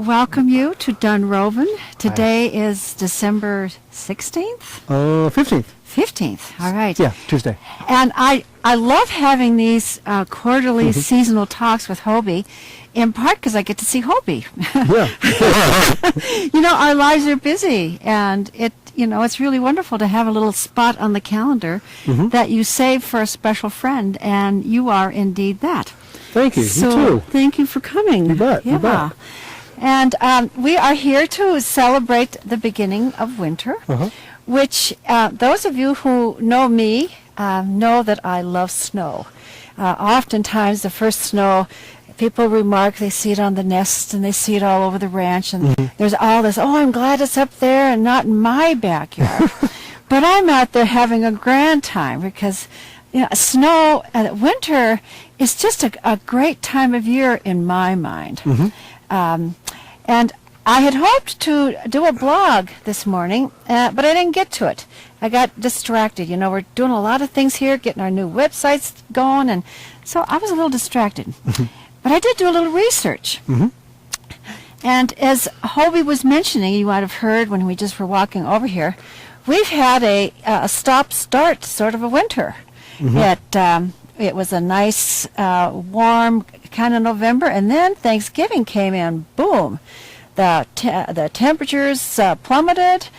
welcome you to Dunrovin. Today is December 16th? 15th. 15th, all right. Yeah, Tuesday. And I love having these quarterly seasonal talks with Hobie, in part because I get to see Hobie. Yeah. You know, our lives are busy, and it's really wonderful to have a little spot on the calendar that you save for a special friend, and you are indeed that. Thank you. So, you too. thank you for coming. You bet. Yeah. You bet. And we are here to celebrate the beginning of winter, which those of you who know me know that I love snow. Oftentimes the first snow, people remark they see it on the nest and they see it all over the ranch, and there's all this, oh, I'm glad it's up there and not in my backyard. But I'm out there having a grand time because snow, winter is just a great time of year in my mind. And I had hoped to do a blog this morning, but I didn't get to it. I got distracted. We're doing a lot of things here, getting our new websites going, and so I was a little distracted. But I did do a little research. And as Hobie was mentioning, you might have heard when we just were walking over here, we've had a stop-start sort of a winter. It was a nice, warm kind of November, and then Thanksgiving came in. Boom. The temperatures plummeted,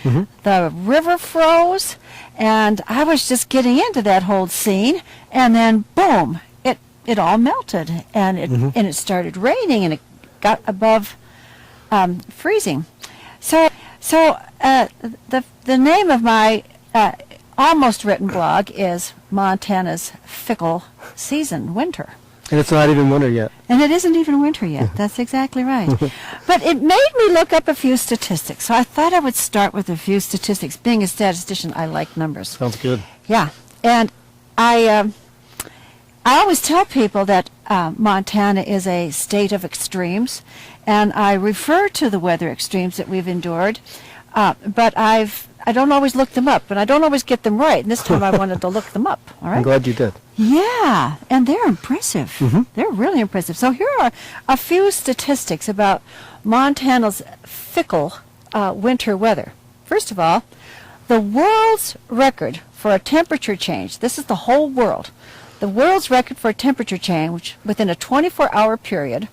the river froze, and I was just getting into that whole scene, and then boom, it all melted, and it started raining, and it got above freezing. So the name of my almost written blog is Montana's Fickle Season, Winter. And it's not even winter yet. And it isn't even winter yet. That's exactly right. But it made me look up a few statistics. So I thought I would start with a few statistics. Being a statistician, I like numbers. Sounds good. Yeah. And I always tell people that Montana is a state of extremes. And I refer to the weather extremes that we've endured. But I don't always look them up, and I don't always get them right. And this time I wanted to look them up. All right? I'm glad you did. Yeah, and they're impressive. They're really impressive. So here are a few statistics about Montana's fickle winter weather. First of all, the world's record for a temperature change, this is the whole world, the world's record for a temperature change within a 24-hour period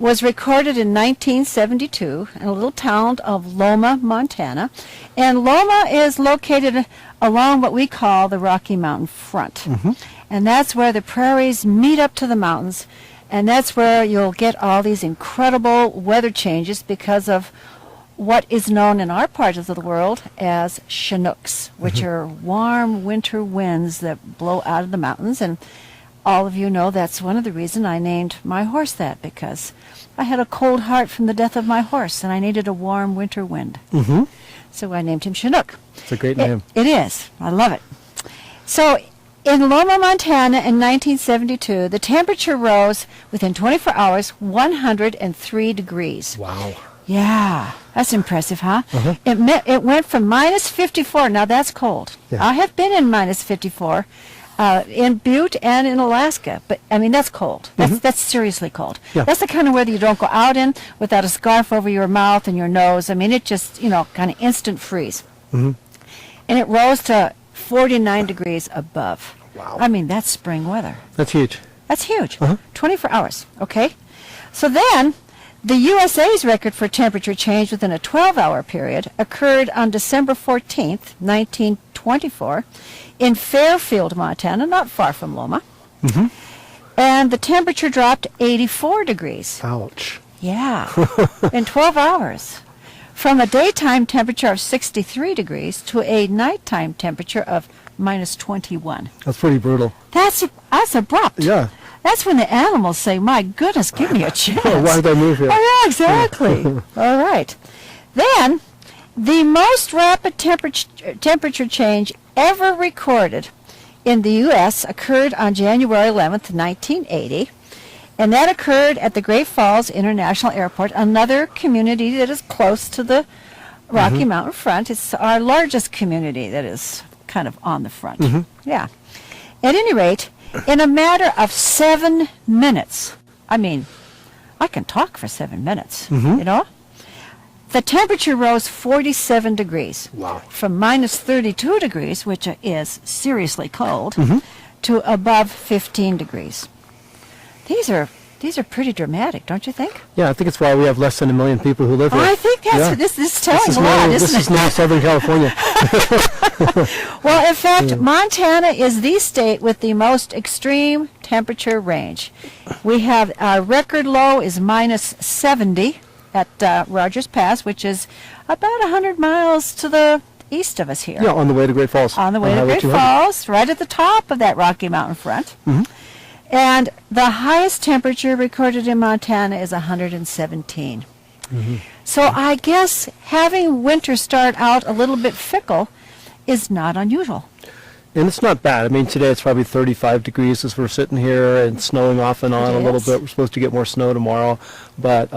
was recorded in 1972 in a little town of Loma, Montana. And Loma is located along what we call the Rocky Mountain Front. And that's where the prairies meet up to the mountains. And that's where you'll get all these incredible weather changes because of what is known in our part of the world as Chinooks, which are warm winter winds that blow out of the mountains. And all of you know that's one of the reasons I named my horse that, because I had a cold heart from the death of my horse, and I needed a warm winter wind. So I named him Chinook. It's a great name. It is. I love it. So in Loma, Montana in 1972, the temperature rose within 24 hours 103 degrees. Wow. Yeah, that's impressive, huh? It went from minus 54. Now that's cold. Yeah. I have been in minus 54. In Butte and in Alaska, but I mean that's cold. That's seriously cold. Yeah. That's the kind of weather you don't go out in without a scarf over your mouth and your nose. I mean it just kind of instant freeze. And it rose to 49 degrees above. Wow. I mean that's spring weather. That's huge. That's huge. 24 hours. Okay. So then the USA's record for temperature change within a 12-hour period occurred on December 14th, 1924, in Fairfield, Montana, not far from Loma. And the temperature dropped 84 degrees. Ouch. Yeah, in 12 hours. From a daytime temperature of 63 degrees to a nighttime temperature of minus 21. That's pretty brutal. That's abrupt. Yeah. That's when the animals say, my goodness, give me a chance. Why did I move here? Oh, yeah, exactly. All right. Then, the most rapid temperature change ever recorded in the U.S. occurred on January 11th, 1980, and that occurred at the Great Falls International Airport, another community that is close to the Rocky Mountain Front. It's our largest community that is kind of on the front. Yeah. At any rate, in a matter of 7 minutes, I mean I can talk for 7 minutes, you know? The temperature rose 47 degrees. Wow. From minus 32 degrees, which is seriously cold, to above 15 degrees. These are pretty dramatic, don't you think? Yeah, I think it's why we have less than 1 million people who live here. I think this is telling a lot, isn't it? This is now Southern California. Well, in fact, Montana is the state with the most extreme temperature range. We have our record low is minus 70 at Rogers Pass, which is about 100 miles to the east of us here. Yeah, on the way to Great Falls. On the way to Highway Great 200. Falls, right at the top of that Rocky Mountain front. And the highest temperature recorded in Montana is 117. So I guess having winter start out a little bit fickle is not unusual. And it's not bad. I mean, today it's probably 35 degrees as we're sitting here and snowing off and on a little bit. We're supposed to get more snow tomorrow, but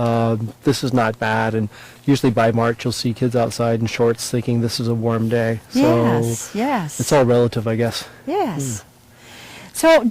this is not bad. And usually by March you'll see kids outside in shorts thinking this is a warm day. So Yes. it's all relative, I guess. Yes. So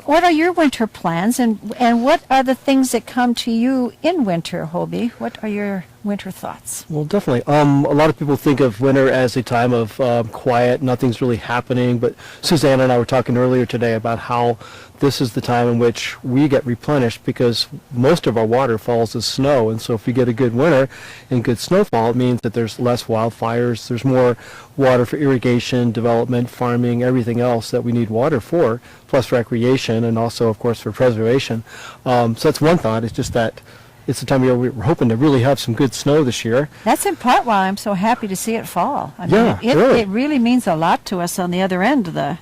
what are your winter plans, and what are the things that come to you in winter, Hobie? What are your winter thoughts? Well, definitely. A lot of people think of winter as a time of quiet, nothing's really happening, but Susanna and I were talking earlier today about how this is the time in which we get replenished because most of our water falls as snow, and so if we get a good winter and good snowfall, it means that there's less wildfires, there's more water for irrigation, development, farming, everything else that we need water for, plus recreation, and also, of course, for preservation. So that's one thought. It's just that it's the time of year we're hoping to really have some good snow this year. That's in part why I'm so happy to see it fall. I mean, Yeah, it really means a lot to us on the other end of the,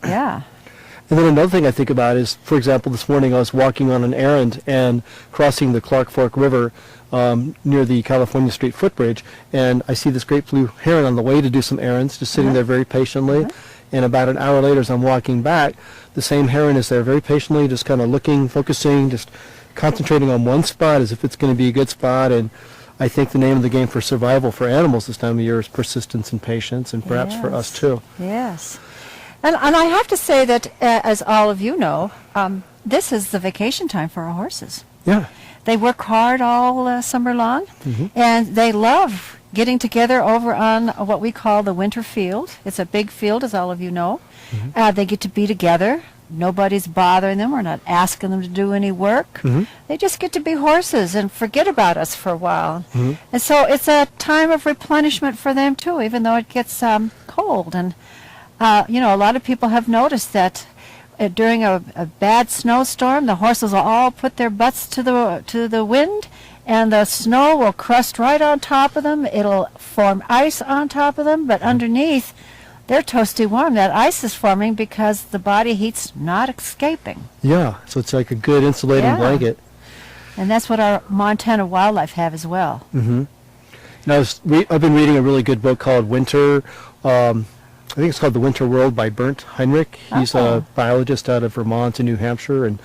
yeah. And then another thing I think about is, for example, this morning I was walking on an errand and crossing the Clark Fork River near the California Street footbridge, and I see this great blue heron on the way to do some errands, just sitting there very patiently. And about an hour later, as I'm walking back, the same heron is there very patiently, just kind of looking, focusing, just concentrating on one spot as if it's going to be a good spot. And I think the name of the game for survival for animals this time of year is persistence and patience, and perhaps for us too. Yes. And I have to say that, as all of you know, this is the vacation time for our horses. Yeah. They work hard all summer long, and they love getting together over on what we call the winter field. It's a big field, as all of you know. They get to be together. Nobody's bothering them. We're not asking them to do any work. They just get to be horses and forget about us for a while. And so it's a time of replenishment for them, too, even though it gets cold. And you know, a lot of people have noticed that during a bad snowstorm, the horses will all put their butts to the wind, and the snow will crust right on top of them. It'll form ice on top of them, but underneath, they're toasty warm. That ice is forming because the body heat's not escaping. Yeah, so it's like a good insulating blanket. And that's what our Montana wildlife have as well. And I've been reading a really good book called Winter. I think it's called The Winter World by Bernd Heinrich. He's a biologist out of Vermont and New Hampshire and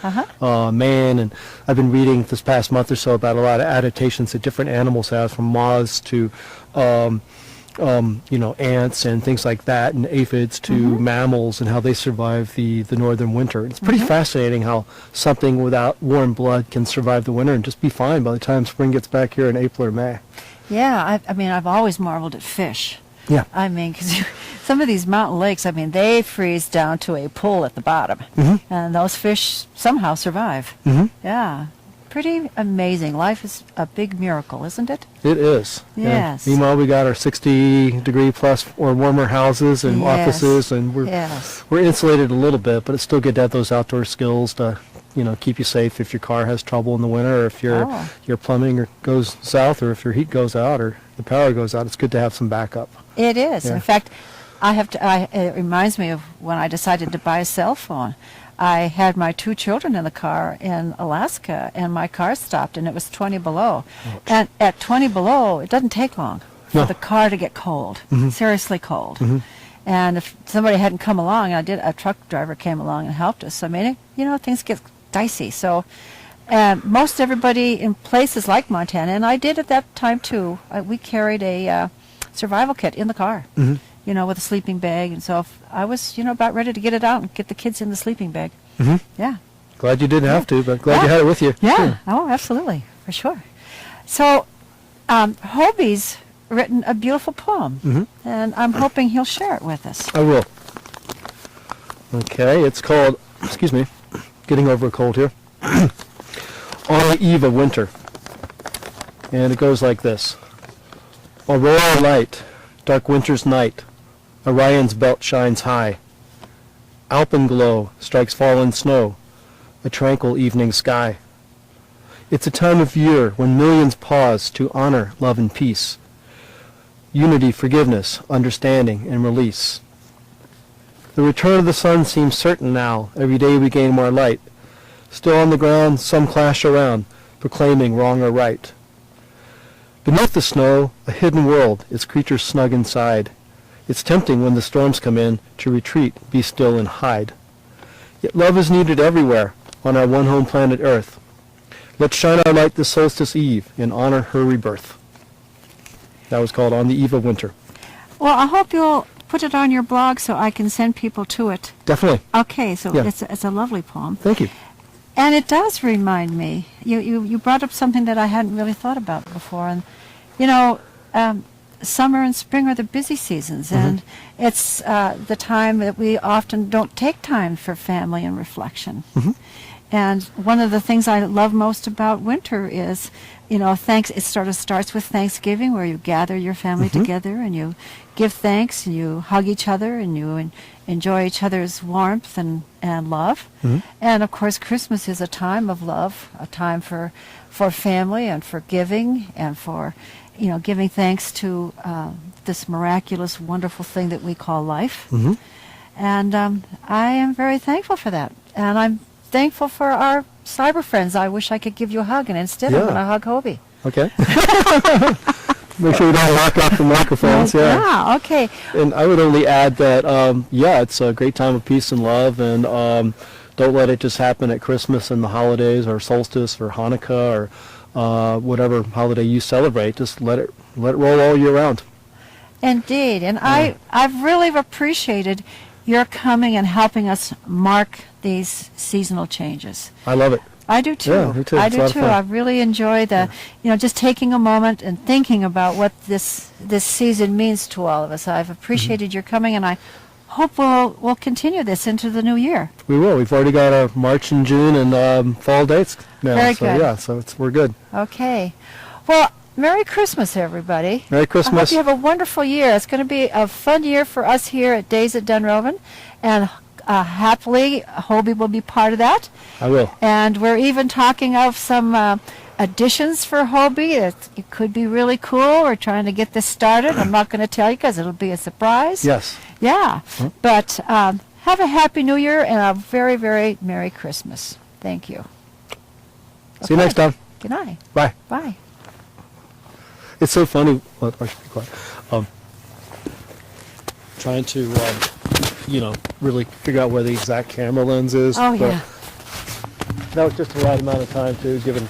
Maine. And I've been reading this past month or so about a lot of adaptations that different animals have, from moths to you know, ants and things like that, and aphids to mammals, and how they survive the northern winter. It's pretty fascinating how something without warm blood can survive the winter and just be fine by the time spring gets back here in April or May. Yeah, I mean, I've always marveled at fish. Yeah. I mean, because some of these mountain lakes, I mean, they freeze down to a pool at the bottom, and those fish somehow survive. Yeah. Pretty amazing. Life is a big miracle, isn't it? It is. Yes. And meanwhile, we got our 60-degree plus or warmer houses and offices, and we're insulated a little bit, but it's still good to have those outdoor skills to, you know, keep you safe if your car has trouble in the winter, or if your plumbing goes south, or if your heat goes out, or the power goes out. It's good to have some backup. It is. In fact, it reminds me of when I decided to buy a cell phone. I had my 2 children in the car in Alaska, and my car stopped, and it was 20 below. And at 20 below, it doesn't take long for the car to get cold, seriously cold. And if somebody hadn't come along, a truck driver came along and helped us. I mean, you know, things get dicey. So most everybody in places like Montana, and I did at that time too, we carried a survival kit in the car. You know, with a sleeping bag, and so if I was, you know, about ready to get it out and get the kids in the sleeping bag. Yeah. Glad you didn't have to, but glad you had it with you. Yeah. Oh, absolutely. For sure. So, Hobie's written a beautiful poem, and I'm hoping he'll share it with us. I will. Okay, it's called, excuse me, getting over a cold here, On the Eve of Winter. And it goes like this. Aurora light, dark winter's night, Orion's belt shines high. Alpenglow strikes fallen snow, a tranquil evening sky. It's a time of year when millions pause to honor love and peace, unity, forgiveness, understanding, and release. The return of the sun seems certain now. Every day we gain more light. Still on the ground, some clash around, proclaiming wrong or right. Beneath the snow, a hidden world, its creatures snug inside. It's tempting when the storms come in to retreat, be still, and hide. Yet love is needed everywhere on our one home planet Earth. Let's shine our light this solstice eve and honor her rebirth. That was called On the Eve of Winter. Well, I hope you'll put it on your blog so I can send people to it. Definitely. Okay, so Yeah. it's a lovely poem. Thank you. And it does remind me, you brought up something that I hadn't really thought about before. And, you know, summer and spring are the busy seasons, and it's the time that we often don't take time for family and reflection. And one of the things I love most about winter is, you know, it sort of starts with Thanksgiving, where you gather your family together and you give thanks and you hug each other and you enjoy each other's warmth and love. And of course, Christmas is a time of love, a time for family and for giving and for, you know, giving thanks to this miraculous, wonderful thing that we call life. And I am very thankful for that. And I'm thankful for our cyber friends. I wish I could give you a hug, and instead I'm going to hug Hobie. Okay. Make sure we don't lock off the microphones. Yeah, okay. And I would only add that, it's a great time of peace and love, and don't let it just happen at Christmas and the holidays or solstice or Hanukkah or whatever holiday you celebrate. Just let it roll all year round. Indeed. And I've really appreciated your coming and helping us mark these seasonal changes. I love it. I do too. Yeah, me too. I It's a do lot of too. fun. I really enjoy just taking a moment and thinking about what this season means to all of us. I've appreciated your coming, and I hope we'll continue this into the new year. We will. We've already got our March and June and fall dates now. Very so good. yeah, so we're good. Okay. Well, Merry Christmas, everybody. Merry I hope Christmas. you have a wonderful year. It's going to be a fun year for us here at Days at Dunrovin, and happily, Hobie will be part of that. I will. And we're even talking of some additions for Hobie. It could be really cool. We're trying to get this started. I'm not going to tell you because it'll be a surprise. Yes. Yeah. But have a Happy New Year and a very, very Merry Christmas. Thank you. See you next time. Good night. Bye. Bye. It's so funny. Well, I should be quiet. Trying to, really figure out where the exact camera lens is. Oh, but yeah. that was just the right amount of time, too, given